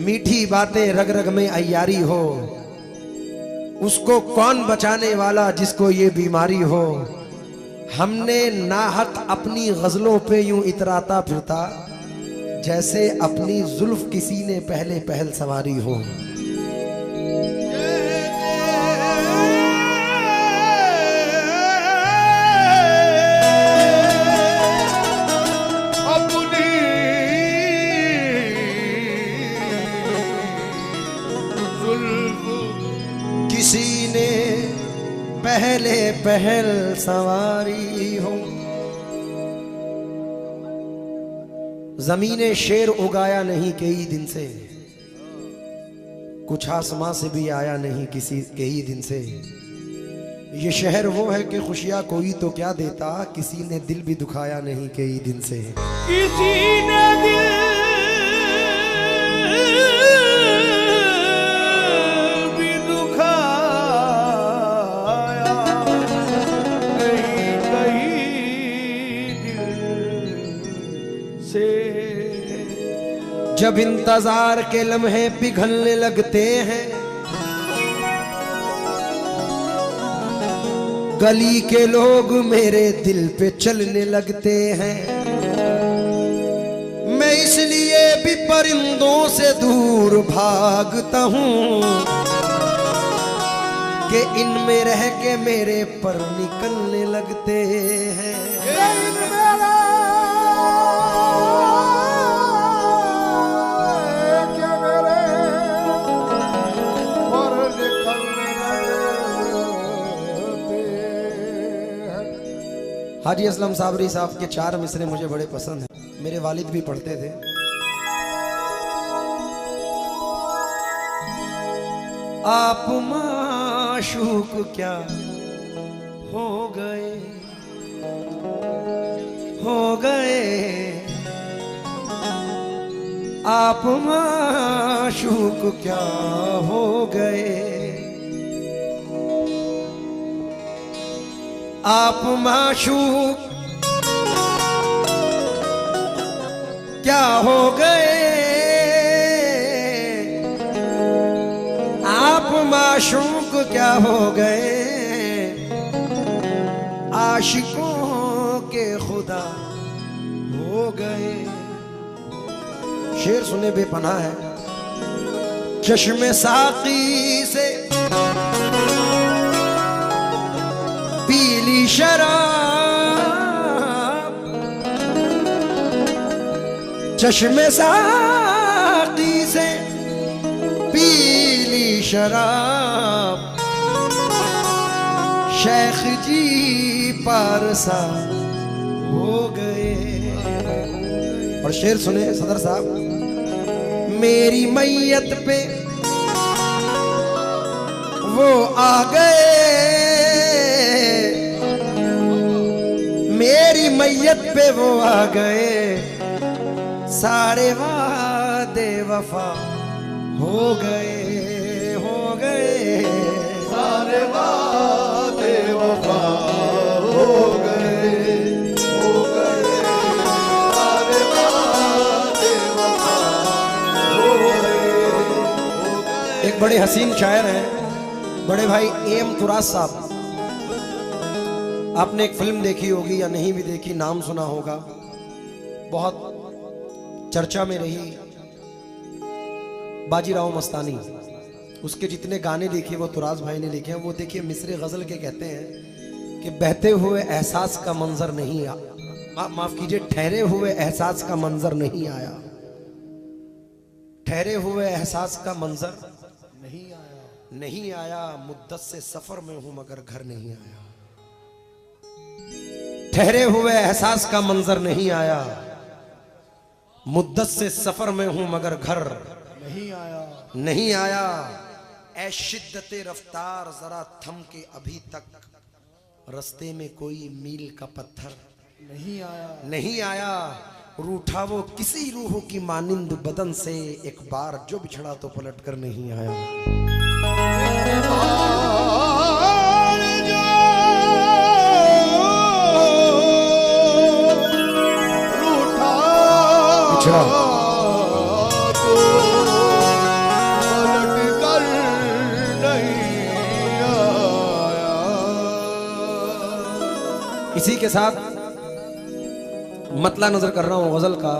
मीठी बातें रग रग में अय्यारी हो, उसको कौन बचाने वाला जिसको ये बीमारी हो। हमने नाहक अपनी गजलों पे यूं इतराता फिरता, जैसे अपनी जुल्फ किसी ने पहले पहल संवारी हो। किसी ने पहले पहल सवारी हो। जमीने शेर उगाया नहीं कई दिन से, कुछ आसमां से भी आया नहीं किसी कई दिन से। ये शहर वो है कि खुशियां कोई तो क्या देता, किसी ने दिल भी दुखाया नहीं कई दिन से। किसी ने दिल जब इंतजार के लम्हे पिघलने लगते हैं, गली के लोग मेरे दिल पे चलने लगते हैं। मैं इसलिए भी परिंदों से दूर भागता हूँ कि इनमें रह के मेरे पर निकलने लगते हैं। हाजी असलम साबरी साहब के 4 मिसरे मुझे बड़े पसंद हैं, मेरे वालिद भी पढ़ते थे। आप माशूक क्या हो गए, हो गए आप माशूक क्या हो गए। आप माशूक क्या हो गए, आप माशूक क्या हो गए। आशिकों के खुदा हो गए। शेर सुने बेपनाह है। चश्मे साकी से पीली शराब, चश्मे साकी से पीली शराब, शेख जी पारसा हो गए। और शेर सुने सदर साहब। मेरी मैयत पे वो आ गए, मेरी मैयत पे वो आ गए। सारे वादे वफा हो गए, हो गए सारे वादे वफा हो गए, हो गए सारे वादे वफा हो गए। एक बड़े हसीन शायर हैं बड़े भाई एम तुरास साहब। आपने एक फिल्म देखी होगी या नहीं भी देखी, नाम सुना होगा, बहुत चर्चा में रही, बाजीराव मस्तानी। उसके जितने गाने लिखे वो तुरास भाई ने लिखे हैं। वो देखिए मिसरे गजल के कहते हैं कि बहते हुए एहसास का मंजर नहीं आया, माफ कीजिए ठहरे हुए एहसास का मंजर नहीं आया, ठहरे हुए एहसास का मंजर नहीं आया, नहीं आया। मुद्दत से सफर में हूं मगर घर नहीं आया। ठहरे हुए एहसास का मंजर नहीं आया, मुद्दत से सफर में हूं मगर घर नहीं आया, नहीं आया। ऐ शिद्दते रफ्तार जरा थम के अभी तक, रस्ते में कोई मील का पत्थर नहीं आया, नहीं आया। रूठा वो किसी रूह की मानिंद बदन से, एक बार जो बिछड़ा तो पलट कर नहीं आया। रूठा इसी के साथ मतला नजर कर रहा हूं गजल का,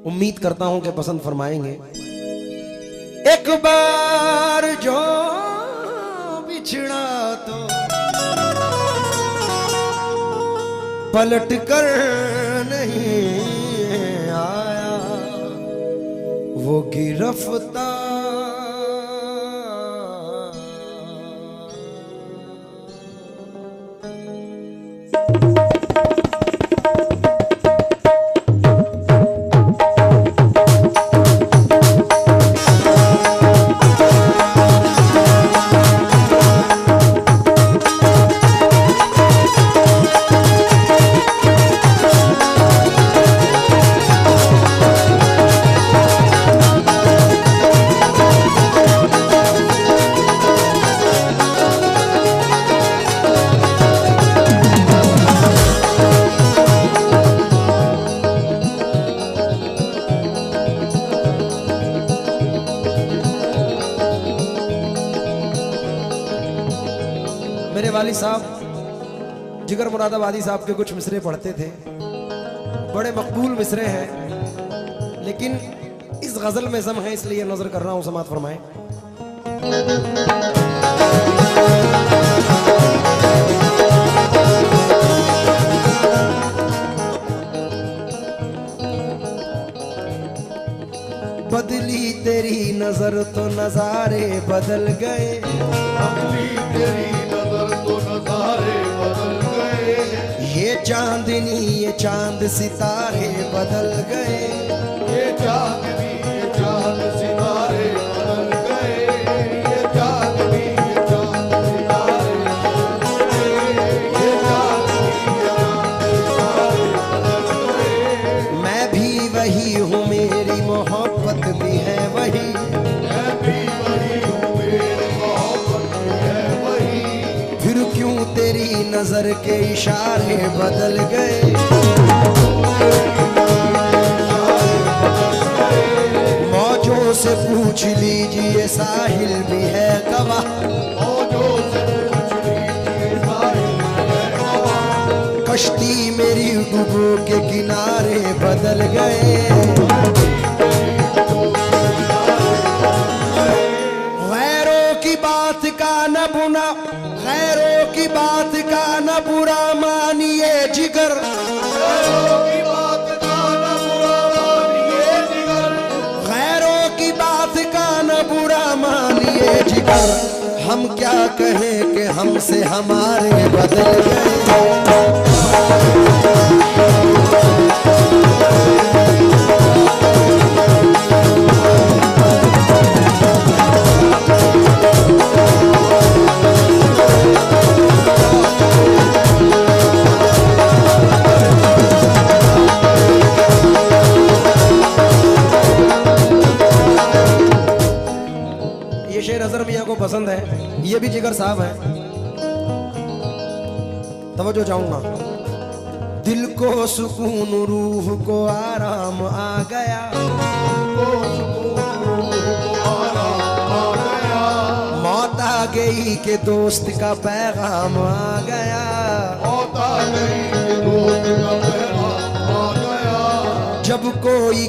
उम्मीद करता हूं कि पसंद फरमाएंगे। एक बार जो बिछड़ा तो पलट कर नहीं आया, वो गिरफ्तार मेरे वाली साहब जिगर मुरादाबादी साहब के कुछ मिसरे पढ़ते थे, बड़े मकबूल मिसरे हैं, लेकिन इस गजल में जम है इसलिए नजर कर रहा हूं, समात फरमाएं। बदली तेरी नजर तो नजारे बदल गए, बदली तेरी नजर तो नजारे बदल गए, ये चांदनी ये चांद सितारे बदल गए, ये चांदनी ये चांद सितारे बदल गए, ये चांदनी ये चांद सितारे बदल गए, ये चांदनी ये चांद सितारे बदल गए। मैं भी वही हूँ मेरी मोहब्बत भी है वही, मैं भी वही हूँ मेरी मोहब्बत भी है वही, फिर क्यों तेरी नजर के इशारे बदल गए। मौजों से पूछ लीजिए साहिल भी है गवाह, मौजों से पूछ लीजिए साहिल भी है गवाह, कश्ती मेरी डूबो के किनारे बदल गए। गैरों की बात का न बुना, गैरों की बात का न बुरा मानिए जिगर, गैरों की बात का न बुरा मानिए जिगर, गैरों की बात का न बुरा मानिए जिगर, हम क्या कहें कि हमसे हमारे बदल गए। ये शेर अजहर मियां को पसंद है, ये भी जिगर साहब है, तवज्जो चाहूंगा। दिल को सुकून रूह को आराम आ गया, को सुकून रूह को आराम आ गया, मौत आ गई के दोस्त का पैगाम आ गया, मौत आ गई कि दोस्त का पैगाम आ गया, जब कोई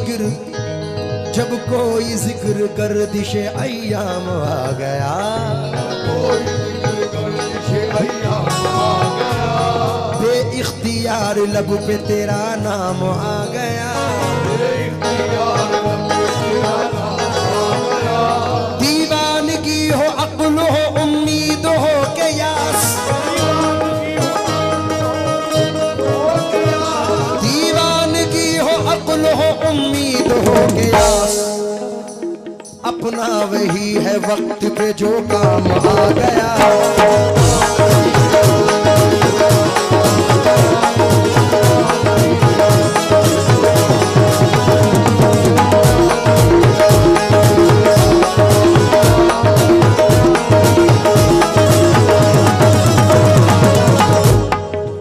जिक्र गर्दिशे अय्याम आ गया, कोई जिक्र गर्दिशे अय्याम आ गया, बेइख्तियार लब पे तेरा नाम आ गया, बेइख्तियार लब पे तेरा नाम आ गया, दीवानगी हो अक्ल हो उम्मीद हो के यास, दीवानगी हो अक्ल हो उम्मीद हो के यास, अपना वही है वक्त पे जो काम आ गया।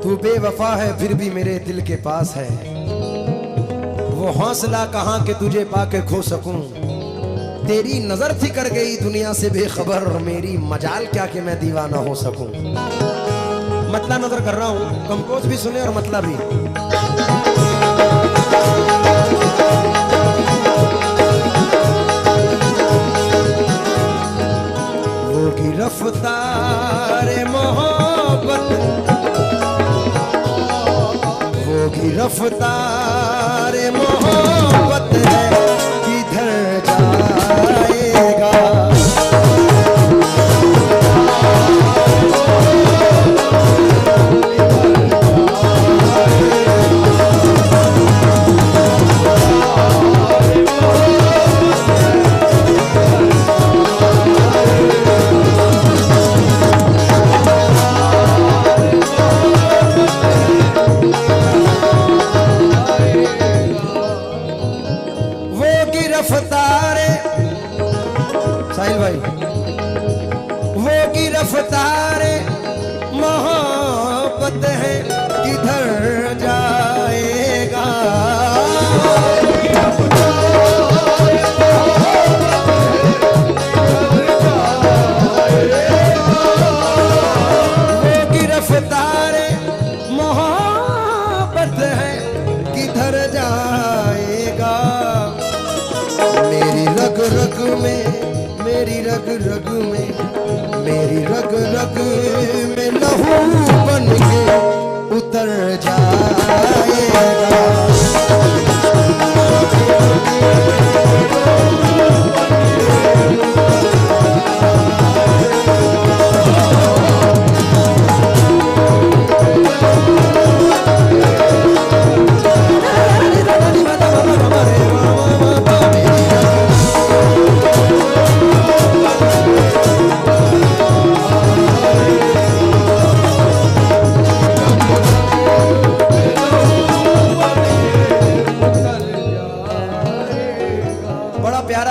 तू बेवफा है फिर भी मेरे दिल के पास है, वो हौसला कहाँ के तुझे पाके खो सकूं, तेरी नजर थी कर गई दुनिया से बेखबर, मेरी मजाल क्या कि मैं दीवाना हो सकूं। मतला नजर कर रहा हूँ, कंपोज भी सुने और मतला भी। वो गिरफ्तार मोहब्बत, वो गिरफ्तार मोहब्बत है, किधर जाएगा। साहिल भाई, वो गिरफ्तार मोहब्बत है, किधर जाएगा। वो गिरफ्तार मोहब्बत है, किधर जाएगा। मेरी रग रग में, मेरी रग रग में, मेरी रग रग में लहू बन के उतर जाएगा।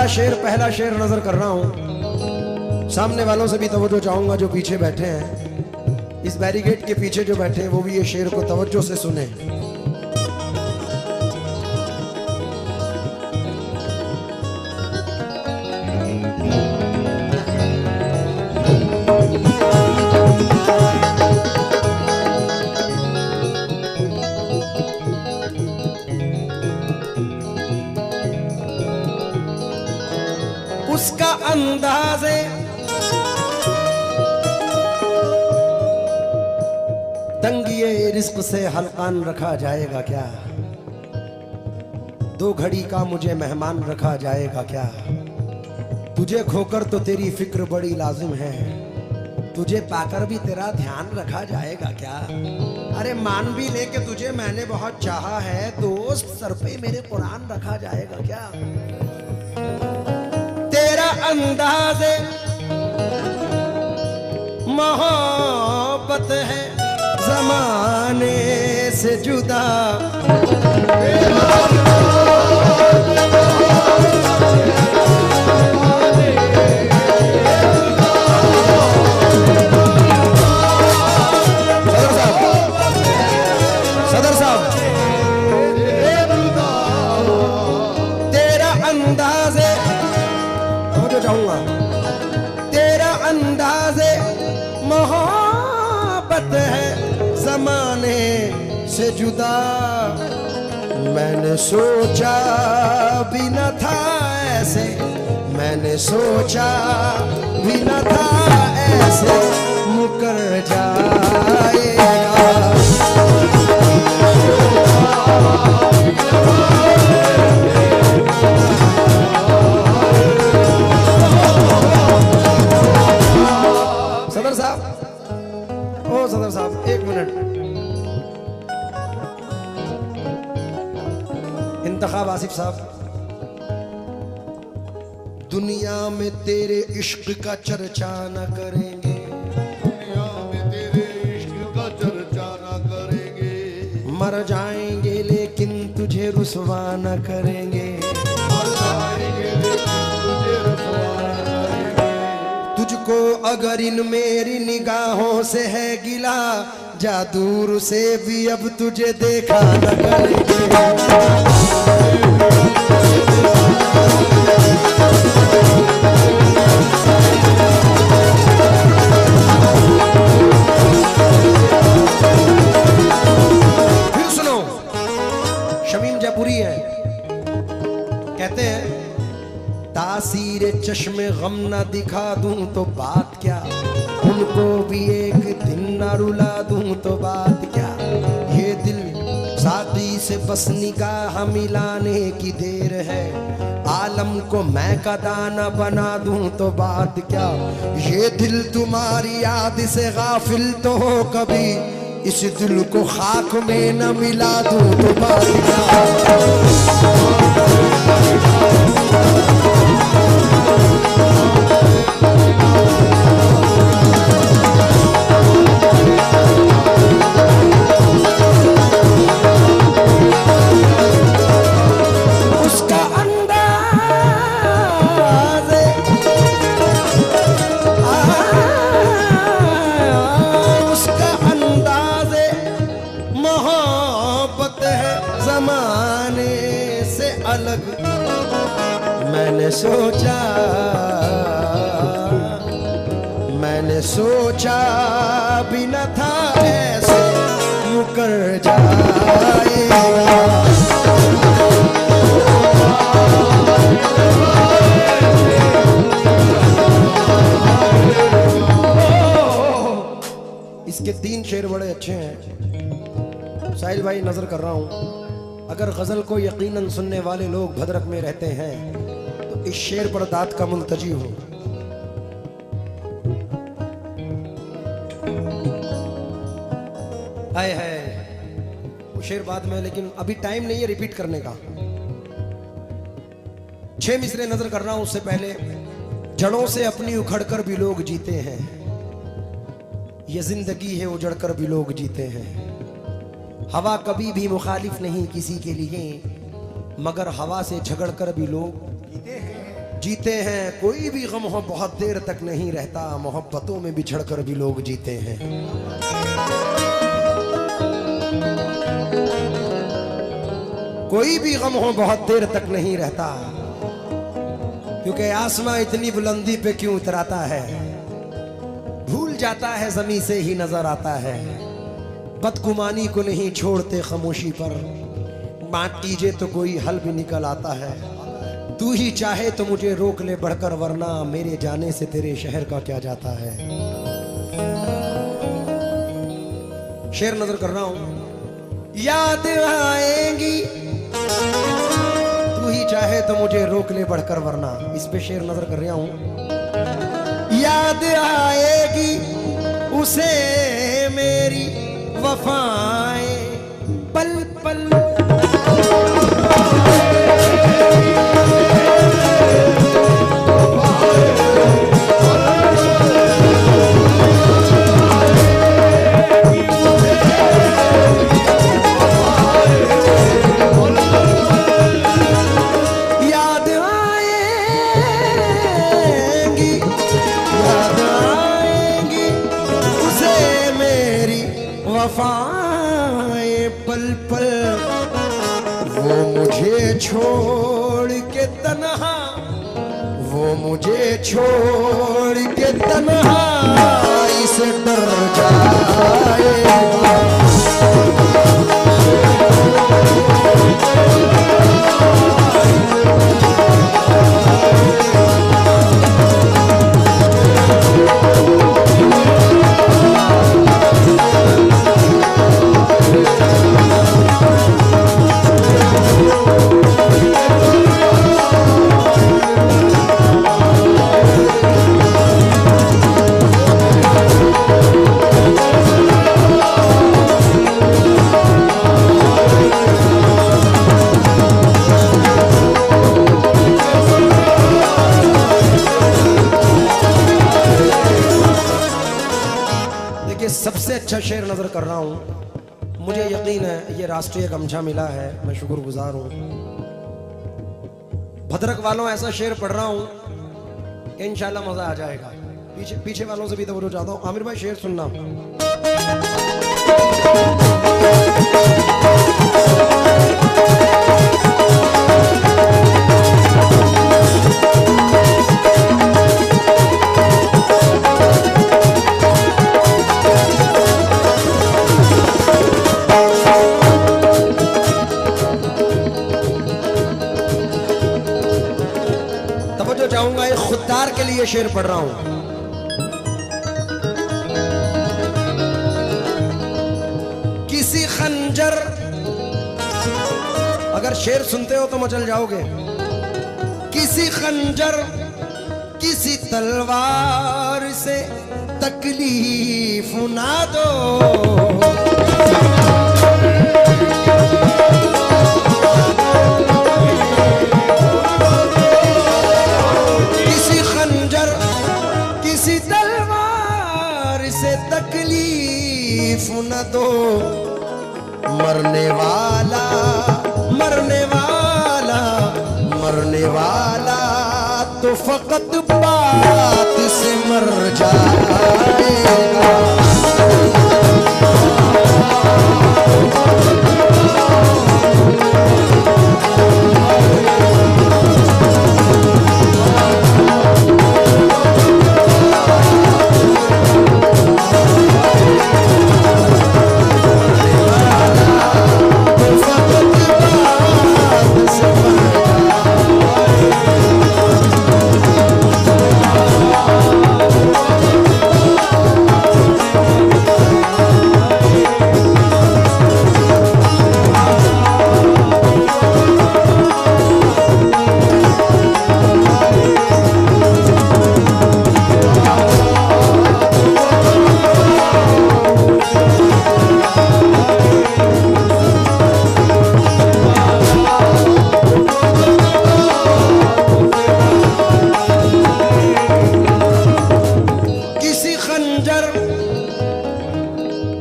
शेर, पहला शेर नजर कर रहा हूं। सामने वालों से भी तवज्जो चाहूंगा जो पीछे बैठे हैं, इस बैरिकेड के पीछे जो बैठे हैं वो भी ये शेर को तवज्जो से सुने। उसका अंदाज़े तंगिए रिस्क से हल्कान रखा जाएगा क्या। दो घड़ी का मुझे मेहमान रखा जाएगा क्या। तुझे खोकर तो तेरी फिक्र बड़ी लाजिम है, तुझे पाकर भी तेरा ध्यान रखा जाएगा क्या। अरे मान भी ले के तुझे मैंने बहुत चाहा है दोस्त, सर पे मेरे कुरान रखा जाएगा क्या। तेरा अंदाज़े मोहब्बत है ज़माने से जुदा। सदर साहब, तेरा अंदाज़े, मुझे चाहूंगा, तेरा अंदाज़े मोहब्बत है ज़माने से जुदा। मैंने सोचा भी न था ऐसे, मैंने सोचा भी न था ऐसे मुकर जाएगा। सदर साहब, ओ सदर साहब एक मिनट, इंतखाब आसिफ साहब। दुनिया में तेरे इश्क का चर्चा न करेंगे, दुनिया में तेरे इश्क का चर्चा न करेंगे। मर जाएंगे लेकिन तुझे रुसवा न करेंगे, मर जाएंगे लेकिन तुझे रुसवा न करेंगे। तुझको अगर इन मेरी निगाहों से है गिला, जा दूर से भी अब तुझे देखा न करेंगे। तासीर चश्मे गम न दिखा दूं तो बात क्या, उनको भी एक दिन न रुला दूं तो बात क्या। ये दिल साथी से बस निगाह मिलाने की देर है, आलम को मैं का दाना बना दूं तो बात क्या। ये दिल तुम्हारी याद से गाफिल तो हो कभी, इस दिल को खाक में न मिला दूं तो बात क्या। मैंने सोचा भी न था ऐसे मुकर जाएगा। इसके 3 शेर बड़े अच्छे हैं। साहिल भाई नजर कर रहा हूं, अगर गजल को यकीनन सुनने वाले लोग भद्रक में रहते हैं तो इस शेर पर दात का मुल्तजी हूं। हाय हाय, वो शेर बाद में, लेकिन अभी टाइम नहीं है रिपीट करने का। 6 मिसरे नजर कर रहा हूं, उससे पहले जड़ों से अपनी उखड़कर भी लोग जीते हैं, ये जिंदगी है उजड़कर भी लोग जीते हैं। हवा कभी भी मुखालिफ नहीं किसी के लिए, मगर हवा से झगड़कर भी लोग जीते हैं। कोई भी गम हो बहुत देर तक नहीं रहता, मोहब्बतों में बिछड़कर भी लोग जीते हैं। कोई भी गम हो बहुत देर तक नहीं रहता, क्योंकि आसमां इतनी बुलंदी पे क्यों उतराता है, भूल जाता है ज़मीं से ही नजर आता है। बदगुमानी को नहीं छोड़ते खामोशी पर, बांट कीजिए तो कोई हल भी निकल आता है। तू ही चाहे तो मुझे रोक ले बढ़कर, वरना मेरे जाने से तेरे शहर का क्या जाता है। शेर नजर कर रहा हूं, याद आएगी तू ही चाहे तो मुझे रोक ले बढ़कर, वरना, इस पे शेर नजर कर रहा हूं। याद आएगी उसे मेरी वफाएं पल पल, वफाएं पल पल, वो मुझे छोड़ के तन्हा, वो मुझे छोड़ के तन्हा इसे डर जाएगा। सबसे अच्छा शेर नजर कर रहा हूं, मुझे यकीन है ये राष्ट्रीय गमछा मिला है, मैं शुक्रगुजार हूं। भद्रक वालों ऐसा शेर पढ़ रहा हूं, इंशाल्लाह मजा आ जाएगा। पीछे वालों से भी तवज्जो चाहता हूं। आमिर भाई शेर सुनना। चाहूंगा, एक खुददार के लिए शेर पढ़ रहा हूं। किसी खंजर, अगर शेर सुनते हो तो मचल जाओगे। किसी खंजर किसी तलवार से तकलीफ ना दो, किसी खंजर किसी तलवार से तकलीफ न दो। मरने वाला मरने वाला मरने वाला तो फकत बात से मर जाएगा।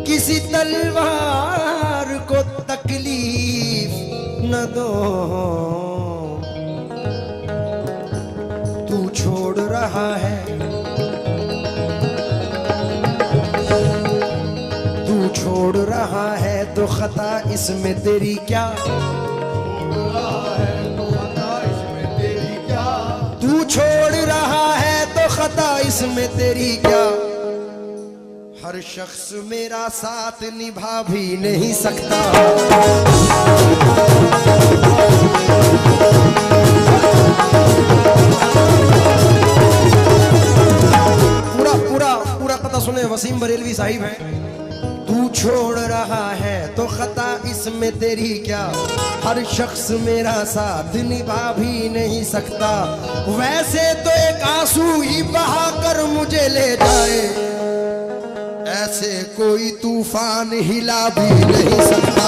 किसी तलवार को तकलीफ न दो, तू छोड़ रहा है तू छोड़ रहा है तो खता इसमें तेरी क्या, तू छोड़ रहा है तो खता इसमें तेरी क्या। हर शख्स मेरा साथ निभा भी नहीं सकता, पूरा पूरा पूरा पता सुने, वसीम बरेलवी साहिब हैं। तू छोड़ रहा है तो खता इसमें तेरी क्या, हर शख्स मेरा साथ निभा भी नहीं सकता। वैसे तो एक आंसू ही बहा कर मुझे ले जाए, ऐसे कोई तूफान हिला भी नहीं सकता।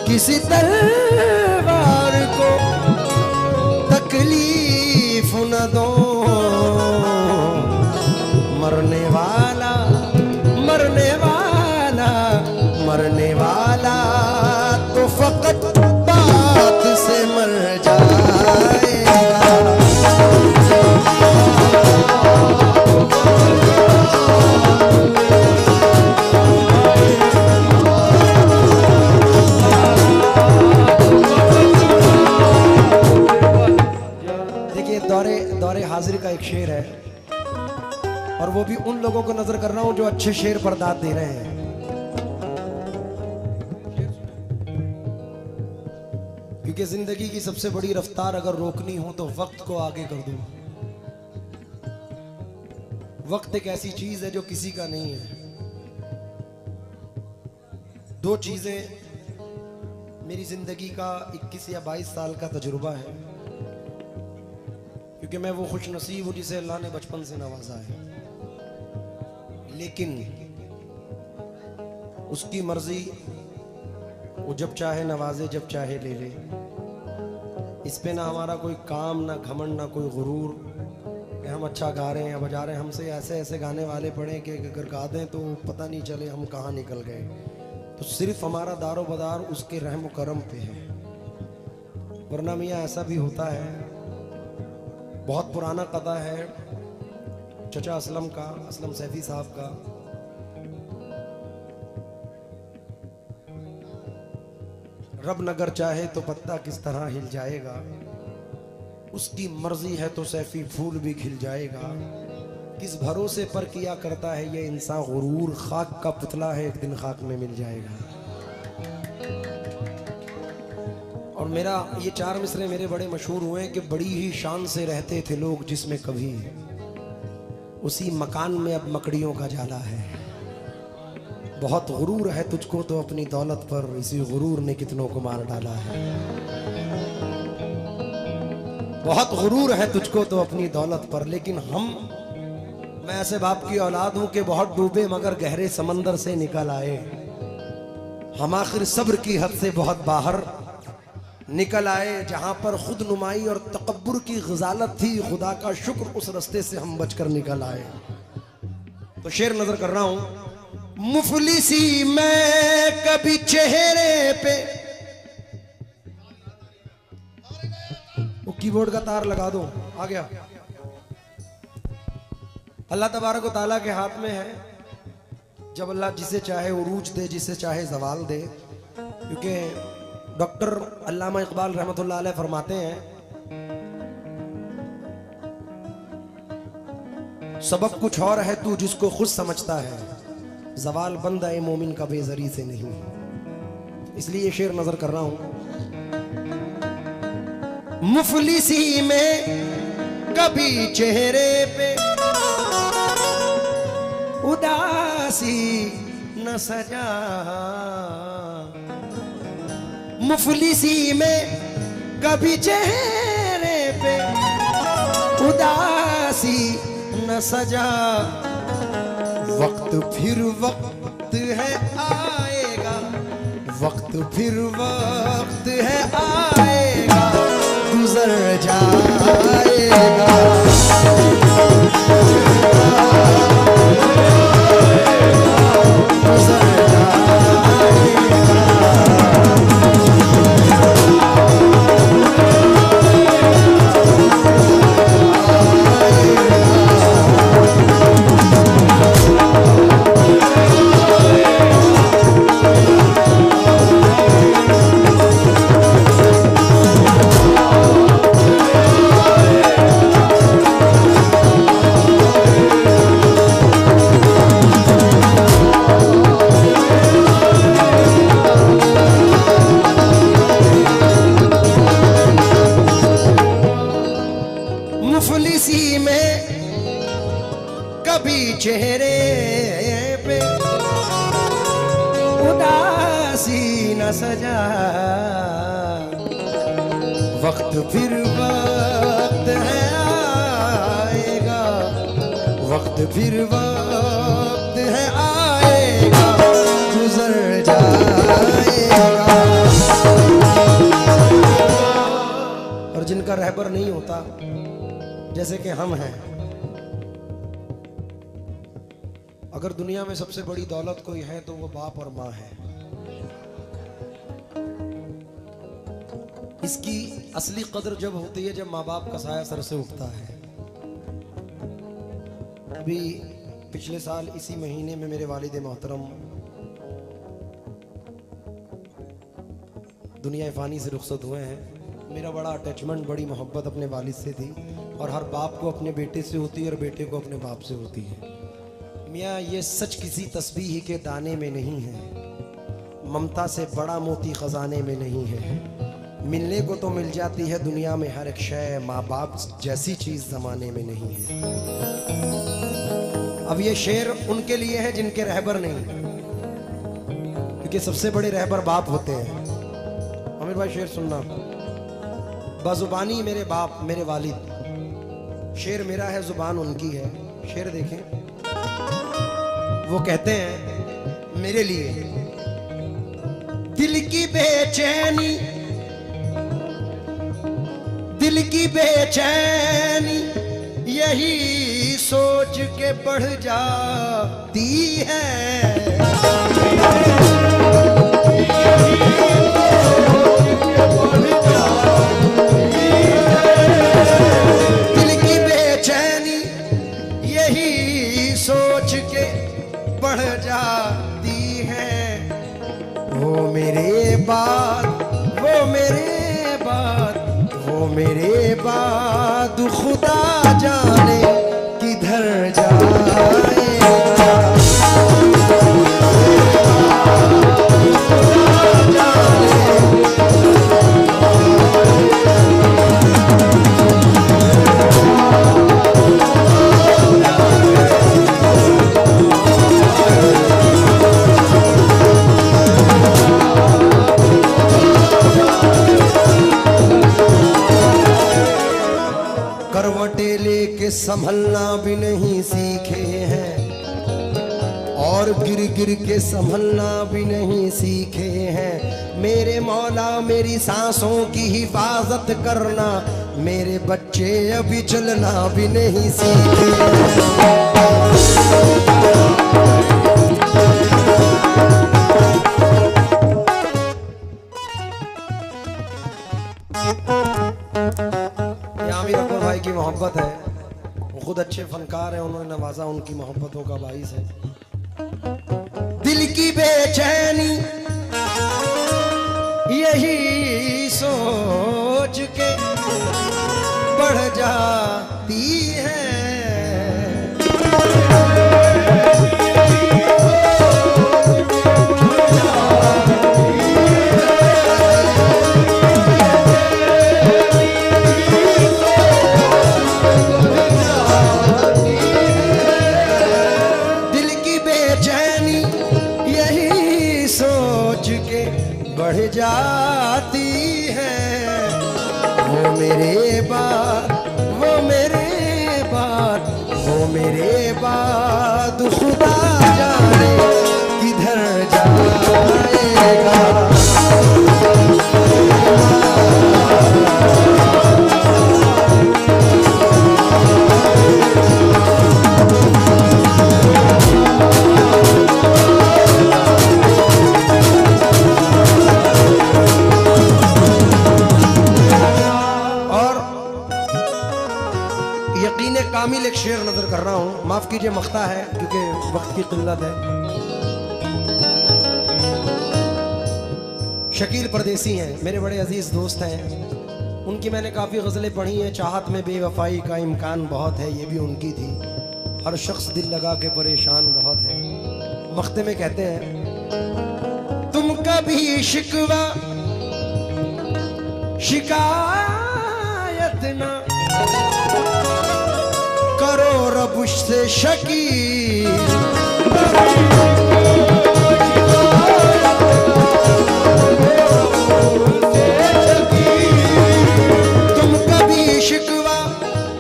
किसी तलवार को तकलीफ न दो, मरने वाला मरने वाला मरने वाला तो फकत बात से मर जाएगा। दौरे हाजिर का एक शेर है, और वो भी उन लोगों को नजर कर रहा हूं जो अच्छे शेर पर दाद दे रहे हैं। क्योंकि जिंदगी की सबसे बड़ी रफ्तार अगर रोकनी हो तो वक्त को आगे कर दो। वक्त एक ऐसी चीज है जो किसी का नहीं है। दो चीजें मेरी जिंदगी का 21 या 22 साल का तजुर्बा है, क्योंकि मैं वो खुश नसीब हूँ जिसे अल्लाह ने बचपन से नवाजा है। लेकिन उसकी मर्जी, वो जब चाहे नवाजे जब चाहे ले ले। इस पे ना हमारा कोई काम, ना घमंड, ना कोई गुरूर कि हम अच्छा गा रहे हैं या बजा रहे हैं। हमसे ऐसे ऐसे गाने वाले पड़े कि अगर गा दें तो पता नहीं चले हम कहाँ निकल गए। तो सिर्फ हमारा दारो बदार उसके रहम करम पे है। वरना मियाँ ऐसा भी होता है बहुत पुराना कथा है चचा असलम का, असलम सैफी साहब का। रब नगर चाहे तो पत्ता किस तरह हिल जाएगा, उसकी मर्जी है तो सैफी फूल भी खिल जाएगा। किस भरोसे पर किया करता है ये इंसान गुरूर, खाक का पुतला है एक दिन खाक में मिल जाएगा। और मेरा ये 4 मिसरे मेरे बड़े मशहूर हुए कि बड़ी ही शान से रहते थे लोग जिसमें कभी, उसी मकान में अब मकड़ियों का जाला है। बहुत गुरूर है तुझको तो अपनी दौलत पर, इसी गुरूर ने कितनों को मार डाला है। बहुत गुरूर है तुझको तो अपनी दौलत पर, लेकिन मैं ऐसे बाप की औलाद हूं कि बहुत डूबे मगर गहरे समंदर से निकल आए। हम आखिर सब्र की हद से बहुत बाहर निकल आए। जहां पर खुद नुमाई और तकब्बुर की गजालत थी, खुदा का शुक्र उस रास्ते से हम बचकर निकल आए। तो शेर नजर कर रहा हूं। मुफलिसी मैं कभी चेहरे पे, वो कीबोर्ड का तार लगा दो, आ गया। अल्लाह तबारक व तआला के हाथ में है, जब अल्लाह जिसे चाहे उरूज दे, जिसे चाहे जवाल दे। क्योंकि डॉक्टर अल्लामा इकबाल रहमतुल्लाह अलैह फरमाते हैं, सबब कुछ और है तू जिसको खुद समझता है, जवाल बंद है मोमिन का बेजरी से नहीं। इसलिए ये शेर नजर कर रहा हूं। मुफलिसी में कभी चेहरे पे उदासी न सजा, मुफलिसी में कभी चेहरे पे उदासी न सजा। वक्त फिर वक्त है आएगा, वक्त फिर वक्त है आएगा, गुजर जाएगा। मुफलिसी में कभी चेहरे पे उदासी न सजा। वक्त फिर वक्त है आएगा, वक्त फिर वक्त है आएगा, गुजर जाएगा। और जिनका रहबर नहीं होता, जैसे कि हम हैं, अगर दुनिया में सबसे बड़ी दौलत कोई है तो वो बाप और माँ है। इसकी असली कदर जब होती है जब माँ बाप का साया सर से उठता है। अभी पिछले साल इसी महीने में मेरे वालिद मोहतरम दुनिया फानी से रुखसत हुए हैं। मेरा बड़ा अटैचमेंट, बड़ी मोहब्बत अपने वालिद से थी, और हर बाप को अपने बेटे से होती है और बेटे को अपने बाप से होती है। मियाँ ये सच किसी तस्बीह के दाने में नहीं है, ममता से बड़ा मोती खजाने में नहीं है। मिलने को तो मिल जाती है दुनिया में हर एक शय, माँ बाप जैसी चीज जमाने में नहीं है। अब ये शेर उनके लिए है जिनके रहबर नहीं, क्योंकि सबसे बड़े रहबर बाप होते हैं। आमिर भाई शेर सुनना। बाजुबानी मेरे बाप मेरे वालिद, शेर मेरा है जुबान उनकी है। शेर देखें, वो कहते हैं मेरे लिए दिल की बेचैनी, दिल की बेचैनी यही सोच के बढ़ जाती है। दिल बाद, वो मेरे बाद, वो मेरे बाद खुदा जाने किधर जाएगा। करवटें लेके संभलना भी नहीं सीखे हैं और गिर गिर के संभलना भी नहीं सीखे हैं। मेरे मौला मेरी सांसों की हिफाजत करना, मेरे बच्चे अभी चलना भी नहीं सीखे हैं। आमिर अकबर भाई की मोहब्बत है, वो खुद अच्छे फनकार हैं, उन्होंने नवाजा उनकी मोहब्बतों का बाइस है। दिल की बेचैनी यही सोच के बढ़ जाती है। बढ़ जाती है। वो मेरे बाद, वो मेरे बाद, वो मेरे बाद खुदा जाने किधर जाएगा। यकीन कामिल एक शेर नजर कर रहा हूं, माफ कीजिए मख्ता है क्योंकि वक्त की किल्लत है। शकील परदेसी हैं, मेरे बड़े अजीज दोस्त हैं, उनकी मैंने काफ़ी गज़लें पढ़ी हैं। चाहत में बेवफाई का इम्कान बहुत है, ये भी उनकी थी। हर शख्स दिल लगा के परेशान बहुत है। मख्ते में कहते हैं, तुम कभी शिकवा शिकायत ना करो रब से शकील। तुम कभी शिकवा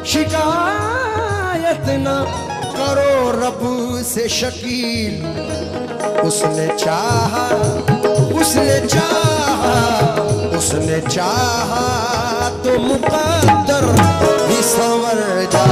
शिकायत न करो रब से शकील। उसने चाहा, उसने चाहा, उसने चाहा तो मुकद्दर भी संवर जा।